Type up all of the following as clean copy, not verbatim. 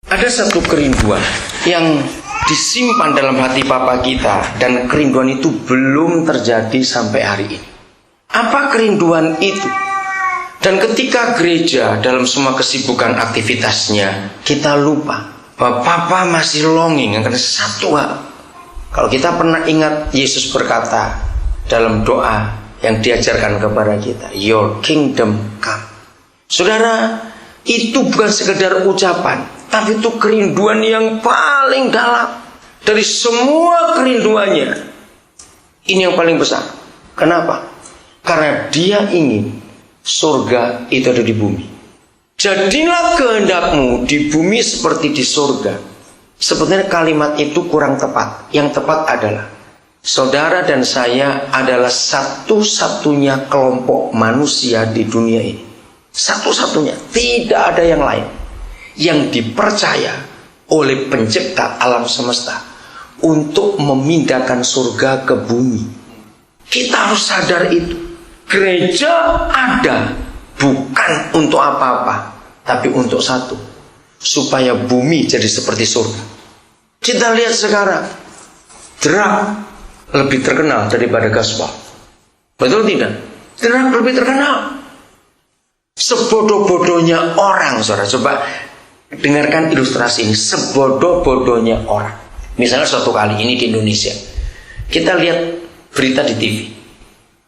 Ada satu kerinduan yang disimpan dalam hati Papa kita, dan kerinduan itu belum terjadi sampai hari ini. Apa kerinduan itu? Dan ketika gereja dalam semua kesibukan aktivitasnya, kita lupa bahwa Papa masih longing akan satu hal. Kalau kita pernah ingat, Yesus berkata dalam doa yang diajarkan kepada kita, Your kingdom come. Saudara, itu bukan sekedar ucapan, tapi itu kerinduan yang paling dalam dari semua kerinduannya. Ini yang paling besar. Kenapa? Karena dia ingin surga itu ada di bumi. Jadilah kehendakmu di bumi seperti di surga. Sebenarnya kalimat itu kurang tepat. Yang tepat adalah saudara dan saya adalah satu-satunya kelompok manusia di dunia ini. Satu-satunya, tidak ada yang lain yang dipercaya oleh pencipta alam semesta untuk memindahkan surga ke bumi. Kita harus sadar itu. Gereja ada bukan untuk apa-apa, tapi untuk satu, supaya bumi jadi seperti surga. Kita lihat sekarang, drug lebih terkenal daripada gospel. Betul tidak? Drug lebih terkenal. Sebodoh-bodohnya orang, saudara, coba dengarkan ilustrasi ini. Sebodoh-bodohnya orang. Misalnya suatu kali ini di Indonesia, kita lihat berita di TV.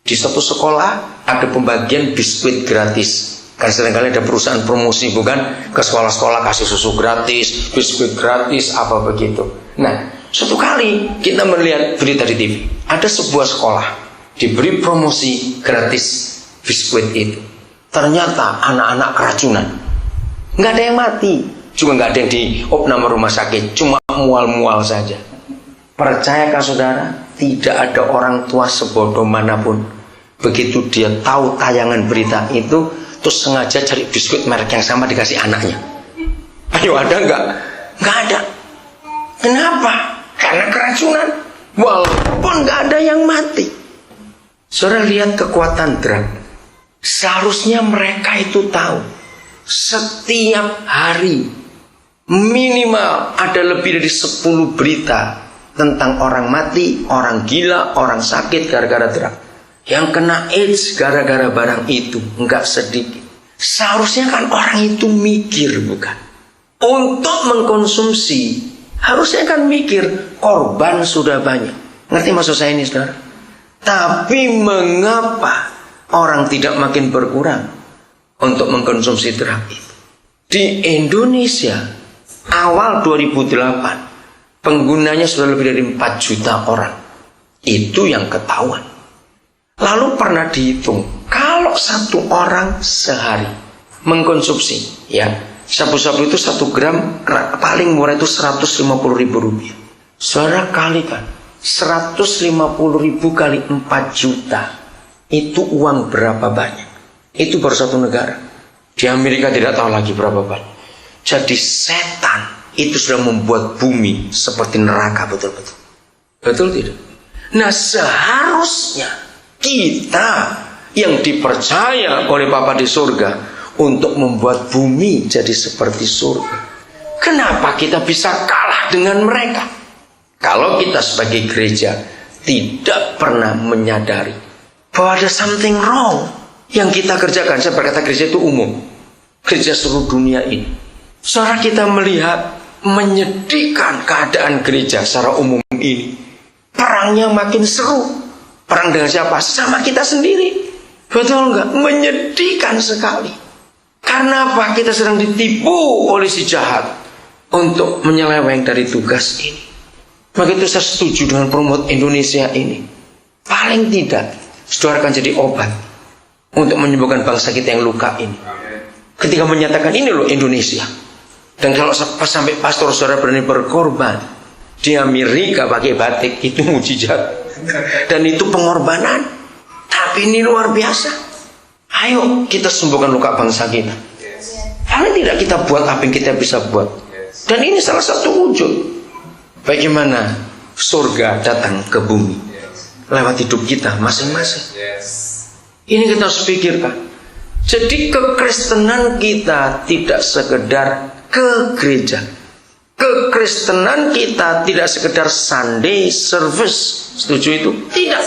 Di suatu sekolah ada pembagian biskuit gratis. Kan seringkali ada perusahaan promosi, bukan? Ke sekolah-sekolah kasih susu gratis, biskuit gratis, apa begitu. Nah, suatu kali kita melihat berita di TV. Ada sebuah sekolah diberi promosi gratis biskuit itu. Ternyata anak-anak keracunan. Nggak ada yang mati, juga nggak ada yang diopname rumah sakit, cuma mual-mual saja. Percayakan saudara, tidak ada orang tua sebodoh manapun, begitu dia tahu tayangan berita itu, terus sengaja cari biskuit merek yang sama dikasih anaknya. Ayo, ada nggak? Nggak ada. Kenapa? Karena keracunan. Walaupun nggak ada yang mati. Saudara lihat kekuatan drug. Seharusnya mereka itu tahu setiap hari minimal ada lebih dari 10 berita tentang orang mati, orang gila, orang sakit gara-gara drug, yang kena AIDS gara-gara barang itu, enggak sedikit. Seharusnya kan orang itu mikir, bukan? Untuk mengkonsumsi harusnya kan mikir, korban sudah banyak. Ngerti maksud saya ini, saudara? Tapi mengapa orang tidak makin berkurang untuk mengkonsumsi drug itu? Di Indonesia awal 2008 penggunanya sudah lebih dari 4 juta orang. Itu yang ketahuan. Lalu pernah dihitung, kalau satu orang sehari mengkonsumsi, ya, sabu-sabu itu 1 gram paling murah itu 150.000 rupiah. Saudara kalikan 150.000 kali 4 juta. Itu uang berapa banyak? Itu baru satu negara. Di Amerika tidak tahu lagi berapa banyak. Jadi setan itu sudah membuat bumi seperti neraka, betul-betul. Betul tidak? Nah, seharusnya kita yang dipercaya oleh Bapa di surga untuk membuat bumi jadi seperti surga. Kenapa kita bisa kalah dengan mereka? Kalau kita sebagai gereja tidak pernah menyadari bahwa ada something wrong yang kita kerjakan. Saya berkata gereja itu umum, gereja seluruh dunia ini. Saudara, kita melihat menyedihkan keadaan gereja secara umum ini. Perangnya makin seru. Perang dengan siapa? Sama kita sendiri. Betul enggak? Menyedihkan sekali. Karena apa? Kita sedang ditipu oleh si jahat untuk menyeleweng dari tugas ini. Begitu saya setuju dengan promote Indonesia ini. Paling tidak saudara akan jadi obat untuk menyembuhkan bangsa kita yang luka ini. Ketika menyatakan ini loh Indonesia. Dan kalau sampai pastor saudara berani berkorban di Amerika pakai batik, itu mujizat. Dan itu pengorbanan. Tapi ini luar biasa. Ayo kita sembuhkan luka bangsa kita. Paling tidak kita buat apa yang kita bisa buat. Dan ini salah satu wujud bagaimana surga datang ke bumi lewat hidup kita masing-masing. Ini kita harus pikirkan. Jadi kekristenan kita tidak sekedar ke gereja, Kekristenan kita tidak sekedar Sunday service. Setuju itu? Tidak.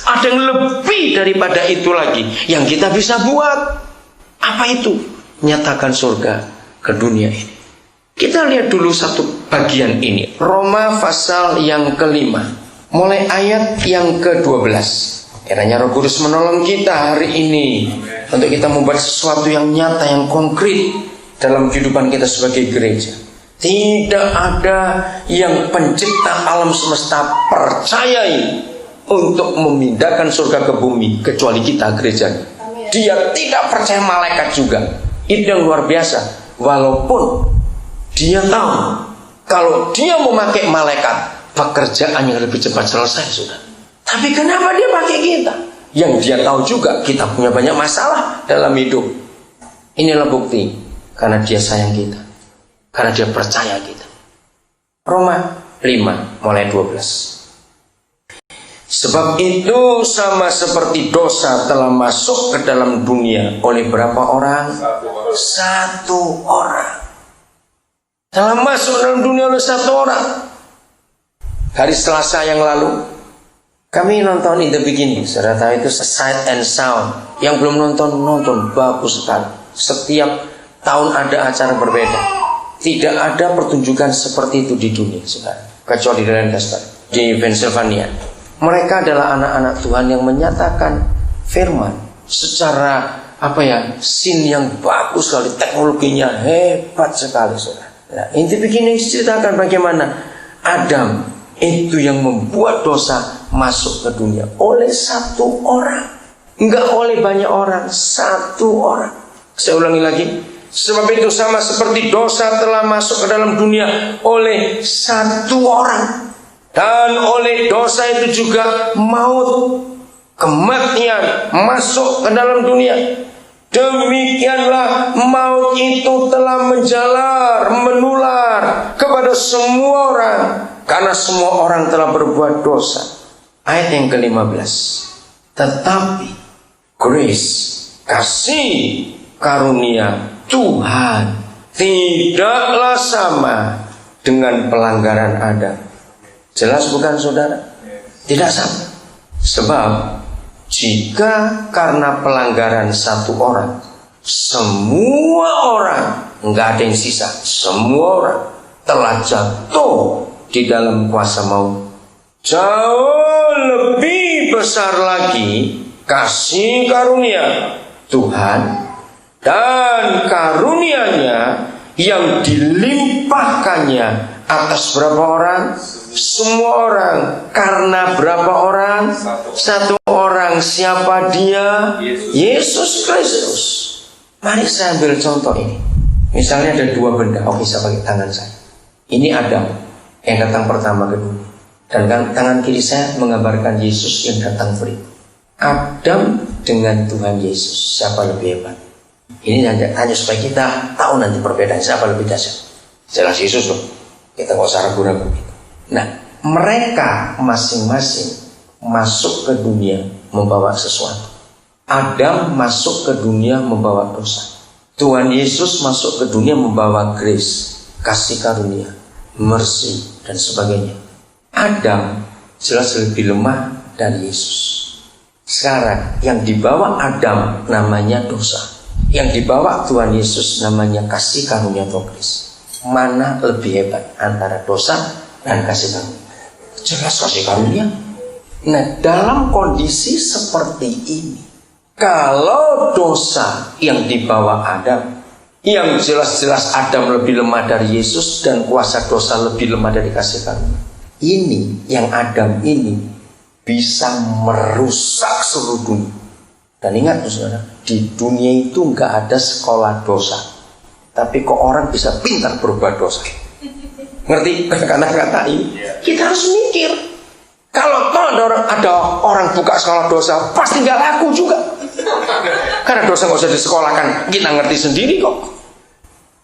Ada yang lebih daripada itu lagi yang kita bisa buat. Apa itu? Nyatakan surga ke dunia ini. Kita lihat dulu satu bagian ini. Roma pasal yang ke-5, mulai ayat yang ke-12. Kiranya Roh Kudus menolong kita hari ini untuk kita membuat sesuatu yang nyata, yang konkret dalam kehidupan kita sebagai gereja. Tidak ada yang pencipta alam semesta percayai untuk memindahkan surga ke bumi kecuali kita, gereja. Dia tidak percaya malaikat juga. Itu yang luar biasa. Walaupun dia tahu kalau dia memakai malaikat, pekerjaan yang lebih cepat selesai sudah. Tapi kenapa dia pakai kita? Yang dia tahu juga kita punya banyak masalah dalam hidup. Inilah bukti karena dia sayang kita, karena dia percaya kita. Roma 5 mulai 12. Sebab itu sama seperti dosa telah masuk ke dalam dunia oleh berapa orang? Satu orang. Telah masuk dalam dunia oleh satu orang. Hari Selasa yang lalu kami nonton In the Beginning. Saudara tahu itu Sight and Sound. Yang belum nonton, bagus sekali. Setiap tahun ada acara berbeda. Tidak ada pertunjukan seperti itu di dunia, saudara, kecuali di Lancaster, di Pennsylvania. Mereka adalah anak-anak Tuhan yang menyatakan firman secara scene yang bagus sekali, teknologinya hebat sekali, saudara. Nah, In the Beginning ceritakan bagaimana Adam itu yang membuat dosa masuk ke dunia oleh satu orang, enggak oleh banyak orang, satu orang. Saya ulangi lagi. Sebab itu sama seperti dosa telah masuk ke dalam dunia oleh satu orang. Dan oleh dosa itu juga maut, kematian masuk ke dalam dunia. Demikianlah maut itu telah menjalar, menular kepada semua orang, karena semua orang telah berbuat dosa. Ayat yang ke-15. Tetapi grace, kasih karunia Tuhan tidaklah sama dengan pelanggaran Adam. Jelas bukan, saudara? Tidak sama. Sebab jika karena pelanggaran satu orang, semua orang, enggak ada yang sisa, semua orang telah jatuh di dalam kuasa maut, jauh lebih besar lagi kasih karunia Tuhan dan karunia-Nya yang dilimpahkannya atas berapa orang? Semua orang. Karena berapa orang? Satu orang. Siapa dia? Yesus Kristus. Mari saya ambil contoh ini. Misalnya ada dua benda. Oke, saya pakai tangan saya. Ini Adam yang datang pertama ke dunia, dan tangan kiri saya menggambarkan Yesus yang datang berikut. Adam dengan Tuhan Yesus, siapa lebih hebat? Ini hanya supaya kita tahu nanti perbedaan siapa lebih dahsyat. Jelas Yesus loh. Kita nggak usah ragu-ragu. Nah, mereka masing-masing masuk ke dunia membawa sesuatu. Adam masuk ke dunia membawa dosa. Tuhan Yesus masuk ke dunia membawa grace, kasih karunia, mercy, dan sebagainya. Adam jelas lebih lemah dari Yesus. Sekarang yang dibawa Adam namanya dosa, yang dibawa Tuhan Yesus namanya kasih karunia atau grace. Mana lebih hebat antara dosa dan kasih karunia? Jelas kasih karunia. Nah, dalam kondisi seperti ini, kalau dosa yang dibawa Adam, yang jelas-jelas Adam lebih lemah dari Yesus dan kuasa dosa lebih lemah dari kasih karunia, ini yang Adam ini bisa merusak seluruh dunia. Dan ingat, saudara, di dunia itu nggak ada sekolah dosa. Tapi kok orang bisa pintar berbuat dosa? Ngerti kata-kata ini? Kita harus mikir. Kalau ada orang buka sekolah dosa, pasti nggak laku juga. Karena dosa nggak usah disekolahkan, kita ngerti sendiri kok.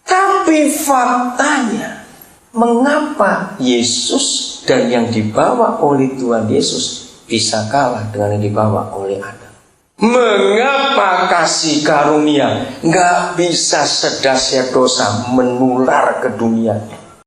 Tapi faktanya, mengapa Yesus dan yang dibawa oleh Tuhan Yesus bisa kalah dengan yang dibawa oleh Adam? Mengapa kasih karunia nggak bisa sedahsyat dosa menular ke dunia?